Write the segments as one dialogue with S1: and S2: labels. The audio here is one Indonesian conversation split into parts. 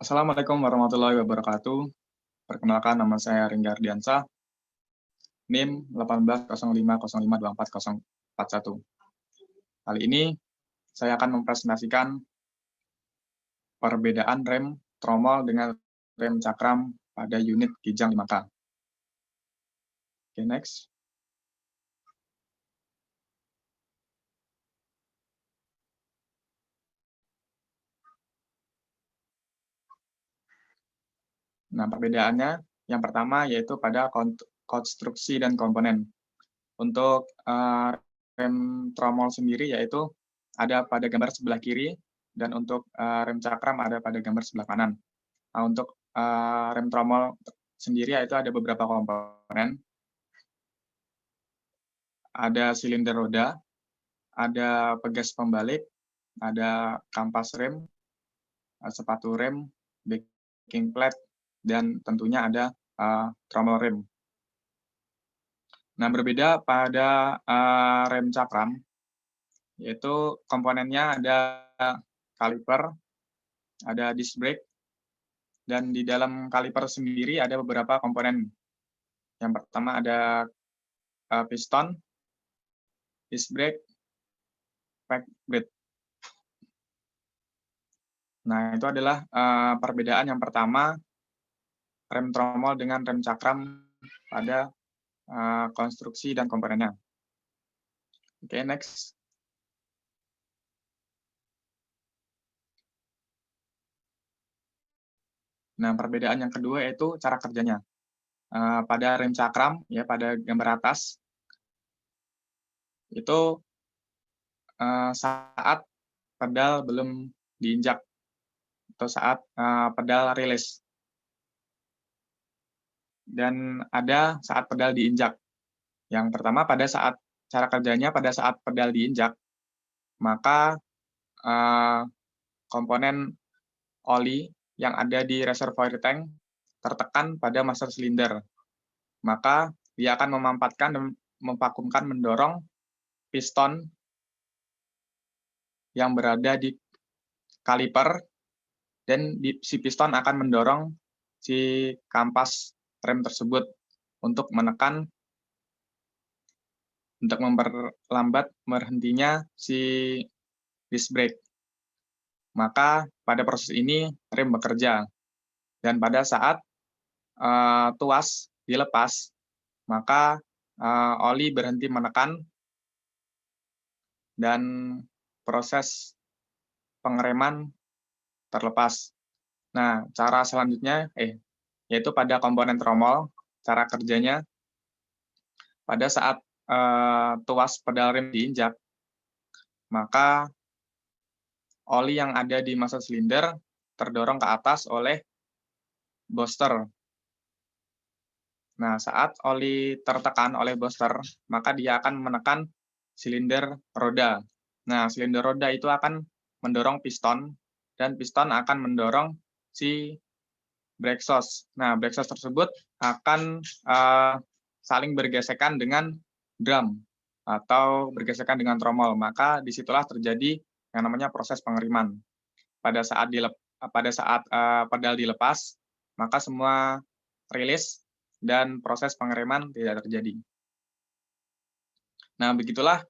S1: Assalamualaikum warahmatullahi wabarakatuh. Perkenalkan, nama saya Ringga Ardiansah, NIM 1805052441. Kali ini saya akan mempresentasikan perbedaan rem tromol dengan rem cakram pada unit Kijang 5K. Oke, next. Nah, perbedaannya yang pertama yaitu pada konstruksi dan komponen. Untuk rem tromol sendiri yaitu ada pada gambar sebelah kiri, dan untuk rem cakram ada pada gambar sebelah kanan. Nah, untuk rem tromol sendiri yaitu ada beberapa komponen. Ada silinder roda, ada pegas pembalik, ada kampas rem, sepatu rem, backing plate, dan tentunya ada tromol rem. Nah, berbeda pada rem cakram, yaitu komponennya ada kaliper, ada disc brake, dan di dalam kaliper sendiri ada beberapa komponen. Yang pertama ada piston, disc brake, pack brake. Nah, itu adalah perbedaan yang pertama rem tromol dengan rem cakram pada konstruksi dan komponennya. Oke, next. Nah, perbedaan yang kedua yaitu cara kerjanya. Pada rem cakram, ya pada gambar atas, itu saat pedal belum diinjak, atau saat pedal rilis. Dan ada saat pedal diinjak. Yang pertama pada saat cara kerjanya pada saat pedal diinjak, maka komponen oli yang ada di reservoir tank tertekan pada master silinder. Maka dia akan memampatkan dan memvakumkan mendorong piston yang berada di kaliper, dan si piston akan mendorong si kampas rem tersebut untuk menekan, untuk memperlambat berhentinya si disc brake. Maka pada proses ini rem bekerja, dan pada saat tuas dilepas, maka oli berhenti menekan dan proses pengereman terlepas. Nah, cara selanjutnya yaitu pada komponen tromol, cara kerjanya pada saat tuas pedal rem diinjak, maka oli yang ada di master silinder terdorong ke atas oleh booster. Nah, saat oli tertekan oleh booster, maka dia akan menekan silinder roda. Nah, silinder roda itu akan mendorong piston, dan piston akan mendorong si brake exhaust. Nah, brake exhaust tersebut akan saling bergesekan dengan drum atau bergesekan dengan tromol. Maka disitulah terjadi yang namanya proses pengeriman. Pada saat pedal dilepas, maka semua rilis dan proses pengereman tidak terjadi. Nah, begitulah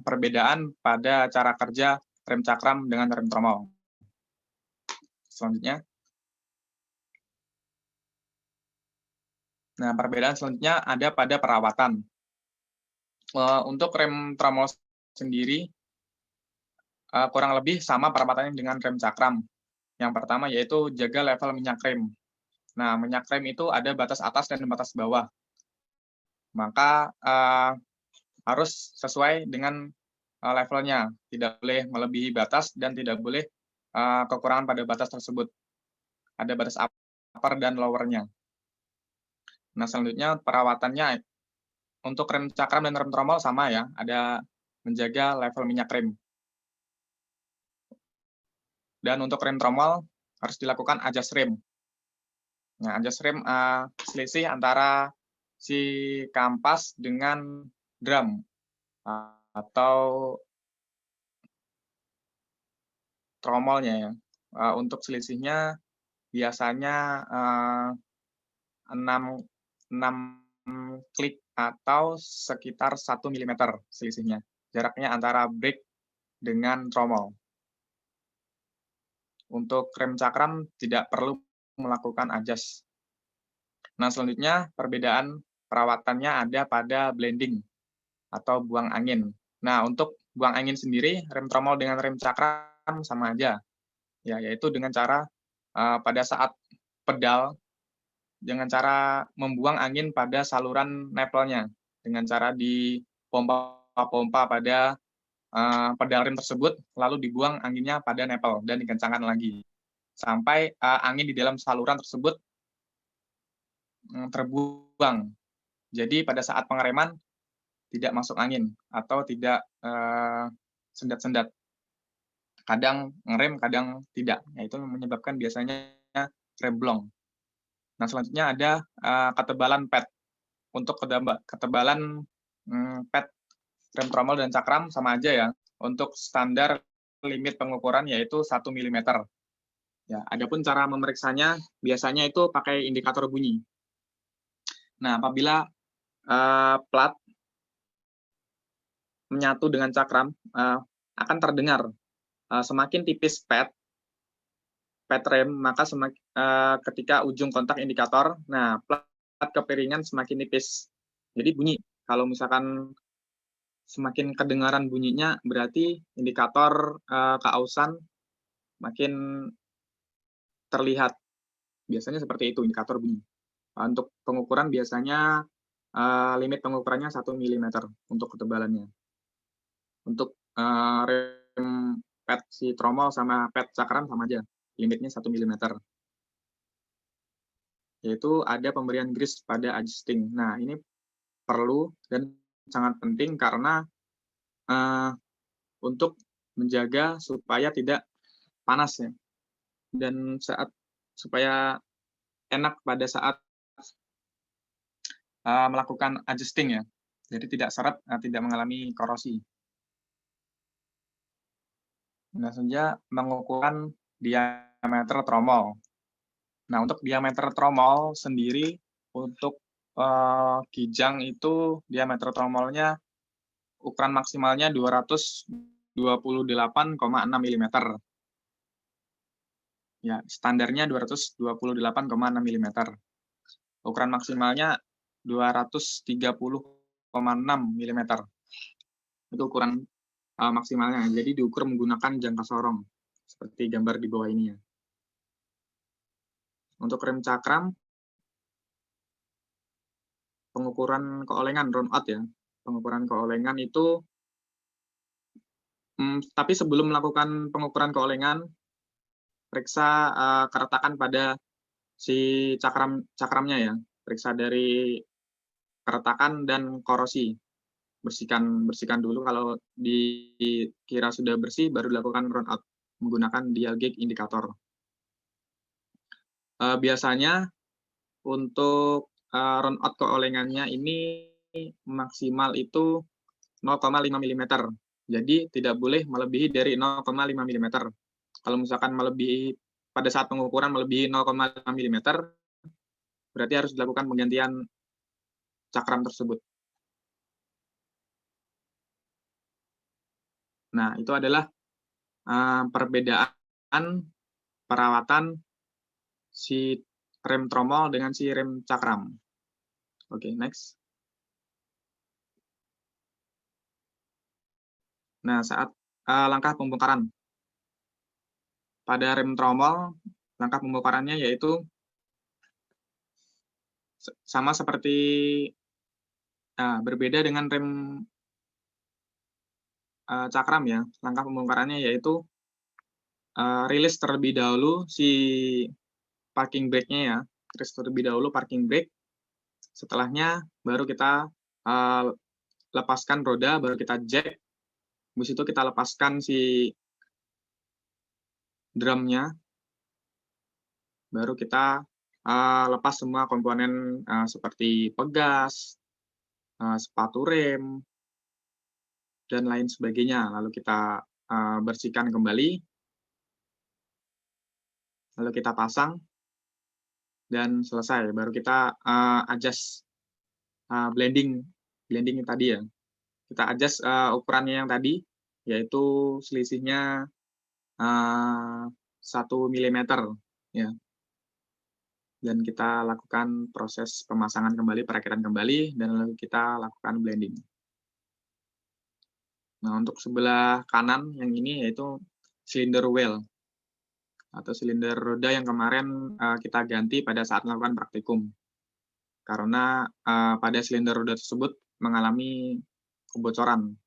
S1: perbedaan pada cara kerja rem cakram dengan rem tromol. Selanjutnya. Nah, perbedaan selanjutnya ada pada perawatan. Untuk rem tromol sendiri, kurang lebih sama perawatannya dengan rem cakram. Yang pertama yaitu jaga level minyak rem. Nah, minyak rem itu ada batas atas dan batas bawah. Maka harus sesuai dengan levelnya, tidak boleh melebihi batas dan tidak boleh kekurangan pada batas tersebut. Ada batas upper dan lower-nya. Nah, selanjutnya perawatannya untuk rem cakram dan rem tromol sama ya, ada menjaga level minyak rem. Dan untuk rem tromol harus dilakukan adjust rem. Nah, adjust rem selisih antara si kampas dengan drum atau tromolnya ya. Untuk selisihnya biasanya 6 6 klik atau sekitar 1 mm selisihnya, jaraknya antara brake dengan tromol. Untuk rem cakram tidak perlu melakukan adjust. Nah, selanjutnya perbedaan perawatannya ada pada blending atau buang angin. Nah, untuk buang angin sendiri, rem tromol dengan rem cakram sama aja, ya, yaitu dengan cara pada saat pedal, dengan cara membuang angin pada saluran nepelnya, dengan cara dipompa-pompa pada pedal rem tersebut, lalu dibuang anginnya pada nepel dan dikencangkan lagi, sampai angin di dalam saluran tersebut terbuang. Jadi pada saat pengereman tidak masuk angin atau tidak sendat-sendat. Kadang ngerem, kadang tidak. Nah, itu menyebabkan biasanya rem blong. Nah, selanjutnya ada ketebalan pad. Untuk ketebalan pad rem tromol dan cakram sama aja ya. Untuk standar limit pengukuran yaitu 1 mm. Ya, adapun cara memeriksanya biasanya itu pakai indikator bunyi. Nah, apabila plat menyatu dengan cakram, akan terdengar semakin tipis pad rem, maka ketika ujung kontak indikator, nah plat kepiringan semakin nipis. Jadi bunyi. Kalau misalkan semakin kedengaran bunyinya, berarti indikator keausan makin terlihat. Biasanya seperti itu indikator bunyi. Untuk pengukuran biasanya limit pengukurannya 1 mm untuk ketebalannya. Untuk rem pad si tromol sama pad cakram sama aja, limitnya 1 mm. Yaitu ada pemberian grease pada adjusting. Nah, ini perlu dan sangat penting karena untuk menjaga supaya tidak panas ya, dan supaya enak pada saat melakukan adjusting ya. Jadi tidak seret, tidak mengalami korosi. Nah, saja mengukuran diameter tromol. Nah, untuk diameter tromol sendiri, untuk kijang itu diameter tromolnya ukuran maksimalnya 228,6 mm. Ya, standarnya 228,6 mm. Ukuran maksimalnya 230,6 mm. Itu ukuran maksimalnya. Jadi diukur menggunakan jangka sorong, seperti gambar di bawah ini ya. Untuk rem cakram, pengukuran keolengan round out ya. Pengukuran keolengan itu, tapi sebelum melakukan pengukuran keolengan, periksa keretakan pada si cakramnya ya. Periksa dari keretakan dan korosi. Bersihkan dulu, kalau dikira sudah bersih baru dilakukan round out menggunakan dial gauge indikator. Biasanya untuk round out keolengannya ini maksimal itu 0,5 mm. Jadi tidak boleh melebihi dari 0,5 mm. Kalau misalkan melebihi pada saat pengukuran melebihi 0,5 mm, berarti harus dilakukan penggantian cakram tersebut. Nah, itu adalah perbedaan perawatan si rem tromol dengan si rem cakram. Oke, next. Nah, saat langkah pembongkaran. Pada rem tromol, langkah pembongkarannya yaitu sama seperti berbeda dengan rem cakram ya. Langkah pembongkarannya yaitu rilis terlebih dahulu si parking brake-nya ya. Rilis terlebih dahulu parking brake. Setelahnya baru kita lepaskan roda, baru kita jack. Habis itu kita lepaskan si drumnya, baru kita lepas semua komponen seperti pegas, sepatu rem, dan lain sebagainya. Lalu kita bersihkan kembali. lalu kita pasang dan selesai. Baru kita, adjust, blending blending yang tadi ya. Kita adjust, ukurannya yang tadi, yaitu selisihnya, 1 milimeter, ya. Dan kita lakukan proses pemasangan kembali, perakitan kembali, dan lalu kita lakukan blending. Nah, untuk sebelah kanan yang ini yaitu silinder well atau silinder roda yang kemarin, kita ganti pada saat melakukan praktikum. Karena, pada silinder roda tersebut mengalami kebocoran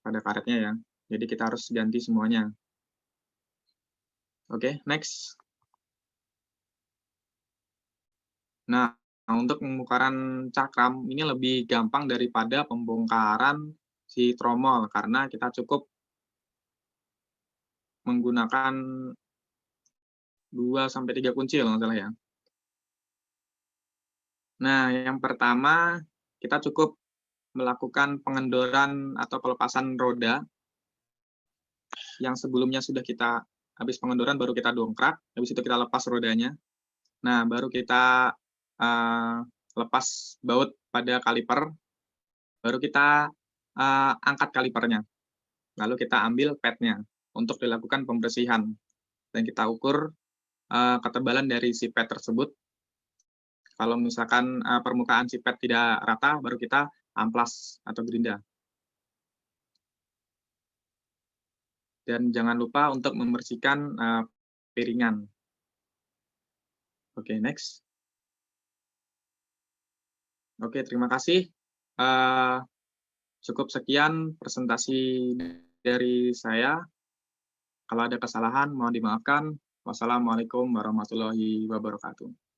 S1: pada karetnya ya, jadi kita harus ganti semuanya. Oke, next. Nah, untuk pembongkaran cakram ini lebih gampang daripada pembongkaran si tromol, karena kita cukup menggunakan 2 sampai 3 kunci kalau nggak salah ya. Nah, yang pertama kita cukup melakukan pengendoran atau pelepasan roda yang sebelumnya sudah kita habis pengendoran baru kita dongkrak, habis itu kita lepas rodanya. Nah, baru kita, eee, lepas baut pada kaliper, baru kita, angkat kalipernya, lalu kita ambil padnya untuk dilakukan pembersihan dan kita ukur, ketebalan dari si pad tersebut. Kalau misalkan, permukaan si pad tidak rata, baru kita amplas atau gerinda. Dan jangan lupa untuk membersihkan, piringan. Oke, next. Oke, terima kasih. Eee, Cukup sekian presentasi dari saya. Kalau ada kesalahan mohon dimaafkan. Wassalamualaikum warahmatullahi wabarakatuh.